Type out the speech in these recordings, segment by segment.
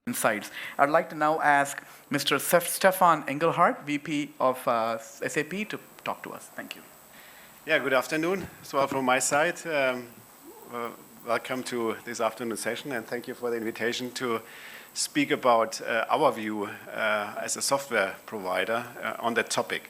insights. I'd like to now ask Mr. Stefan Engelhardt, VP of SAP, to talk to us. Thank you. Yeah, good afternoon as well from my side. Welcome to this afternoon session, and thank you for the invitation to speak about our view as a software provider on that topic.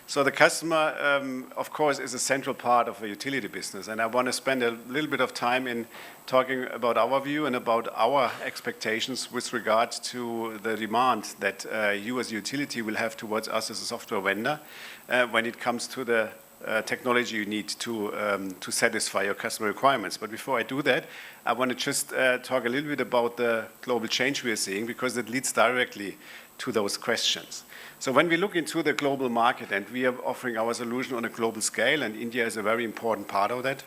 So the customer, of course, is a central part of a utility business, and I want to spend a little bit of time in talking about our view and about our expectations with regard to the demand that you as a utility will have towards us as a software vendor when it comes to the technology you need to satisfy your customer requirements. But before I do that, I want to just talk a little bit about the global change we are seeing, because it leads directly to those questions. So when we look into the global market, and we are offering our solution on a global scale, and India is a very important part of that,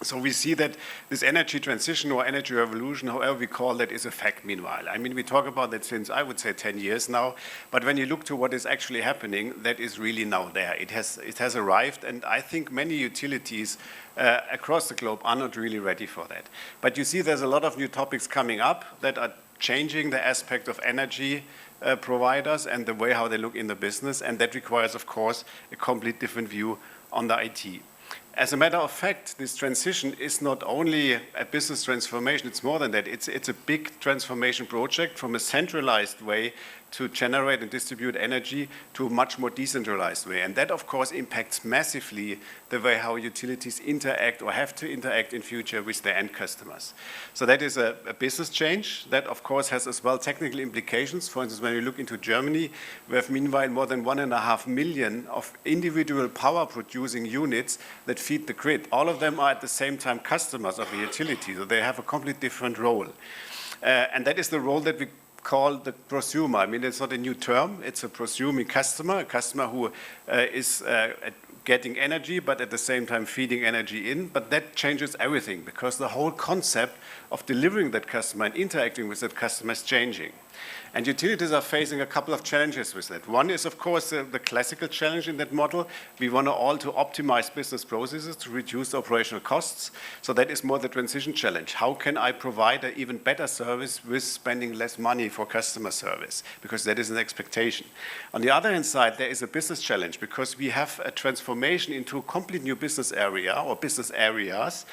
so we see that this energy transition or energy revolution, however we call that, is a fact meanwhile. I mean, we talk about that since, I would say, 10 years now, but when you look to what is actually happening, that is really now there. It has arrived, and I think many utilities across the globe are not really ready for that. But you see there's a lot of new topics coming up that are changing the aspect of energy providers and the way how they look in the business, and that requires, of course, a complete different view on the IT. As a matter of fact, this transition is not only a business transformation, it's more than that. It's a big transformation project from a centralized way to generate and distribute energy to a much more decentralized way. And that, of course, impacts massively the way how utilities interact or have to interact in future with their end customers. So that is a business change. That, of course, has as well technical implications. For instance, when you look into Germany, we have meanwhile more than 1.5 million of individual power producing units that feed the grid. All of them are at the same time customers of the utility, so they have a completely different role. And that is the role that we call the prosumer. I mean, it's not a new term. It's a prosuming customer, a customer who is getting energy, but at the same time feeding energy in. But that changes everything, because the whole concept of delivering that customer and interacting with that customer is changing. And utilities are facing a couple of challenges with that. One is, of course, the classical challenge in that model. We want all to optimize business processes to reduce operational costs. So that is more the transition challenge. How can I provide an even better service with spending less money for customer service? Because that is an expectation. On the other hand side, there is a business challenge, because we have a transformation into a complete new business area or business areas.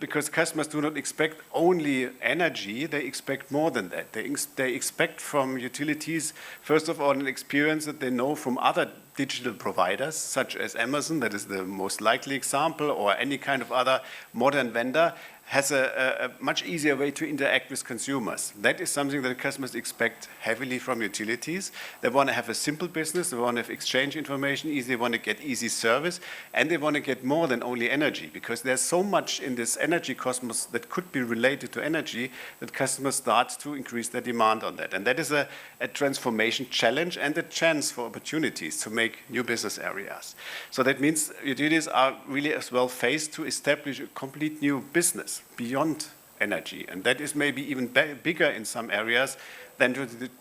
Because customers do not expect only energy, they expect more than that. They expect from utilities, first of all, an experience that they know from other digital providers, such as Amazon, that is the most likely example, or any kind of other modern vendor, has a much easier way to interact with consumers. That is something that customers expect heavily from utilities. They want to have a simple business, they want to have exchange information easy, they want to get easy service, and they want to get more than only energy, because there's so much in this energy cosmos that could be related to energy that customers start to increase their demand on that. And that is a transformation challenge and a chance for opportunities to make new business areas. So that means utilities are really as well faced to establish a complete new business beyond energy, and that is maybe even bigger in some areas than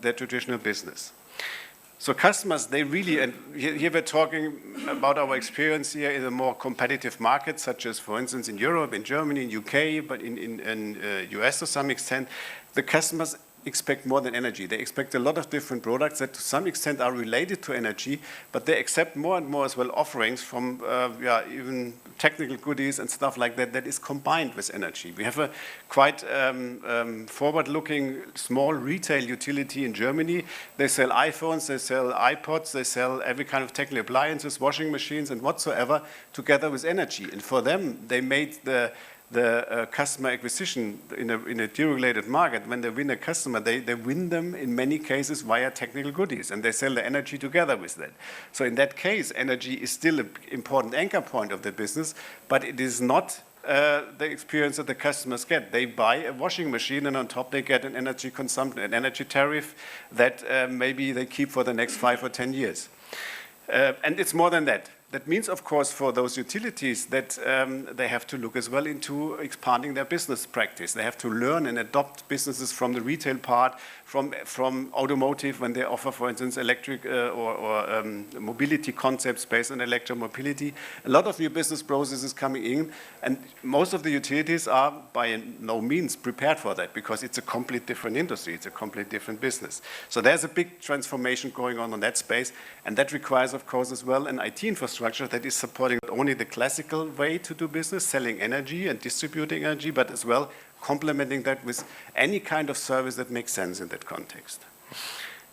their traditional business. So customers, they really, and here we're talking about our experience here in a more competitive market, such as, for instance, in Europe, in Germany, in UK, but in US to some extent, the customers expect more than energy. They expect a lot of different products that to some extent are related to energy, but they accept more and more as well offerings from even technical goodies and stuff like that that is combined with energy. We have a quite forward-looking small retail utility in Germany. They sell iPhones, they sell iPods, they sell every kind of technical appliances, washing machines and whatsoever together with energy. And for them, they made the customer acquisition in a deregulated market. When they win a customer, they win them in many cases via technical goodies, and they sell the energy together with that. So in that case, energy is still an important anchor point of the business, but it is not the experience that the customers get. They buy a washing machine, and on top they get an energy consumption, an energy tariff that maybe they keep for the next 5 or 10 years. And it's more than that. that means, of course, for those utilities that they have to look as well into expanding their business practice. They have to learn and adopt businesses from the retail part, from automotive when they offer, for instance, electric or mobility concepts based on electromobility. A lot of new business processes coming in, and most of the utilities are by no means prepared for that because it's a complete different industry, it's a complete different business. So there's a big transformation going on in that space, and that requires, of course, as well an IT infrastructure that is supporting not only the classical way to do business, selling energy and distributing energy, but as well complementing that with any kind of service that makes sense in that context.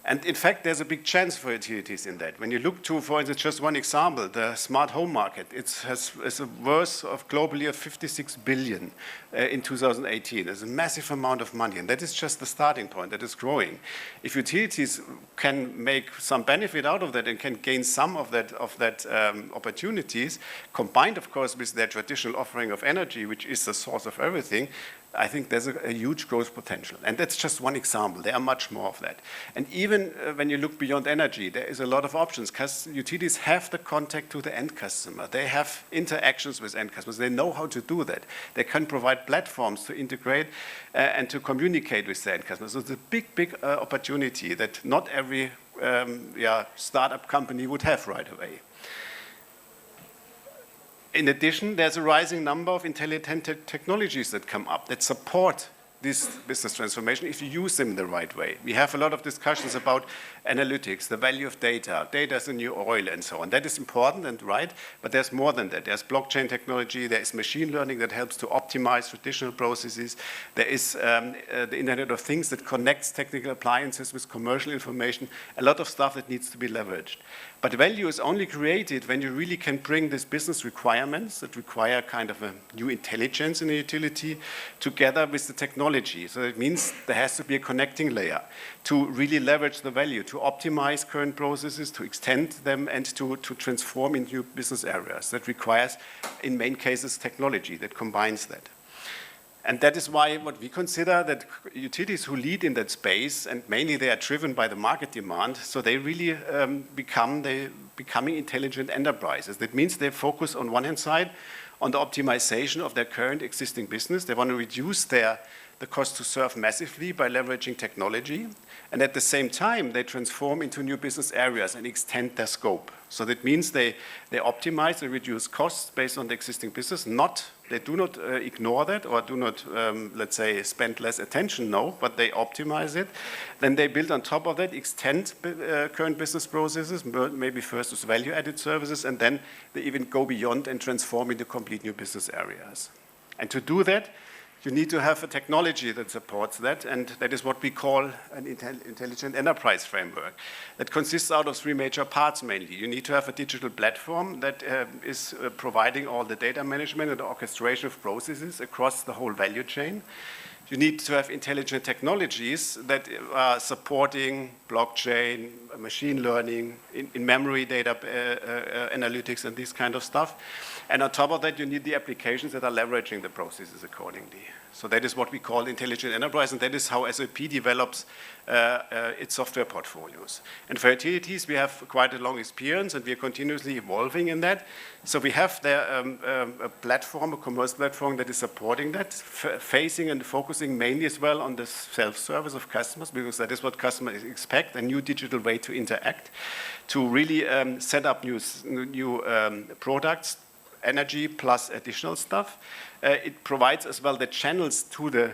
And in fact, there's a big chance for utilities in that. When you look to, for instance, just one example, the smart home market, it's a worth of globally of 56 billion in 2018. It's a massive amount of money, and that is just the starting point. That is growing. If utilities can make some benefit out of that and can gain some of that opportunities, combined, of course, with their traditional offering of energy, which is the source of everything, I think there's a huge growth potential. And that's just one example. There are much more of that. And even when you look beyond energy, there is a lot of options. Utilities have the contact to the end customer. They have interactions with end customers. They know how to do that. They can provide platforms to integrate and to communicate with the end customers. So it's a big, big opportunity that not every startup company would have right away. In addition, there's a rising number of intelligent technologies that come up that support this business transformation if you use them in the right way. We have a lot of discussions about analytics, the value of data. Data is the new oil and so on. That is important and right, but there's more than that. There's blockchain technology, there is machine learning that helps to optimize traditional processes. There is the Internet of Things that connects technical appliances with commercial information. A lot of stuff that needs to be leveraged. But value is only created when you really can bring these business requirements that require kind of a new intelligence in a utility together with the technology. So it means there has to be a connecting layer to really leverage the value, to optimize current processes, to extend them, and to transform into business areas. That requires, in main cases, technology that combines that. And that is why what we consider that utilities who lead in that space, and mainly they are driven by the market demand, so they really becoming intelligent enterprises. That means they focus on one hand side on the optimization of their current existing business. They want to reduce the cost to serve massively by leveraging technology. And at the same time, they transform into new business areas and extend their scope. So that means they optimize, they reduce costs based on the existing business. They do not ignore that or do not, let's say, spend less attention, no, but they optimize it. Then they build on top of that, extend current business processes, maybe first with value-added services, and then they even go beyond and transform into complete new business areas. And to do that, you need to have a technology that supports that, and that is what we call an intelligent enterprise framework. That consists out of three major parts mainly. You need to have a digital platform that is providing all the data management and the orchestration of processes across the whole value chain. You need to have intelligent technologies that are supporting blockchain, machine learning, in-memory data analytics and this kind of stuff. And on top of that, you need the applications that are leveraging the processes accordingly. So that is what we call intelligent enterprise, and that is how SAP develops its software portfolios. And for utilities, we have quite a long experience, and we are continuously evolving in that. So we have there a platform, a commerce platform that is supporting that, facing and focusing mainly as well on the self-service of customers, because that is what customers expect, a new digital way to interact, to really set up new products, energy plus additional stuff. It provides as well the channels to the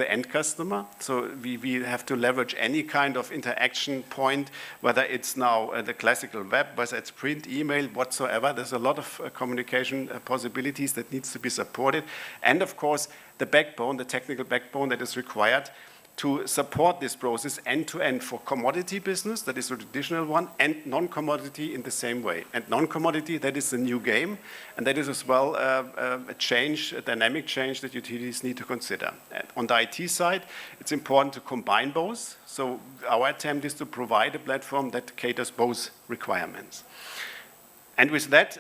end customer. So we have to leverage any kind of interaction point, whether it's now the classical web, whether it's print, email, whatsoever. There's a lot of communication possibilities that needs to be supported. And of course, the backbone, the technical backbone that is required to support this process end-to-end for commodity business, that is the traditional one, and non-commodity in the same way. And non-commodity, that is the new game, and that is as well a dynamic change that utilities need to consider. And on the IT side, it's important to combine both. So our attempt is to provide a platform that caters both requirements. And with that,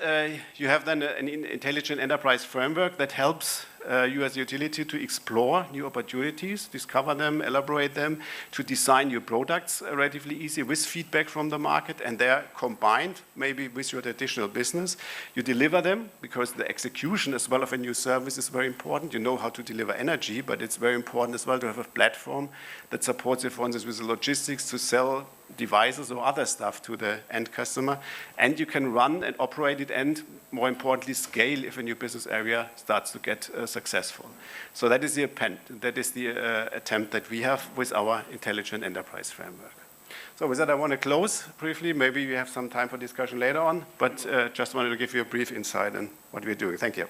you have then an intelligent enterprise framework that helps you as a utility to explore new opportunities, discover them, elaborate them, to design new products relatively easy with feedback from the market, and they're combined maybe with your traditional business. You deliver them because the execution as well of a new service is very important. You know how to deliver energy, but it's very important as well to have a platform that supports you, for instance, with the logistics to sell devices or other stuff to the end customer. And you can run and operate it and, more importantly, scale if a new business area starts to get successful. So that is the attempt that we have with our intelligent enterprise framework. So with that, I want to close briefly. Maybe we have some time for discussion later on, but just wanted to give you a brief insight on what we're doing. Thank you.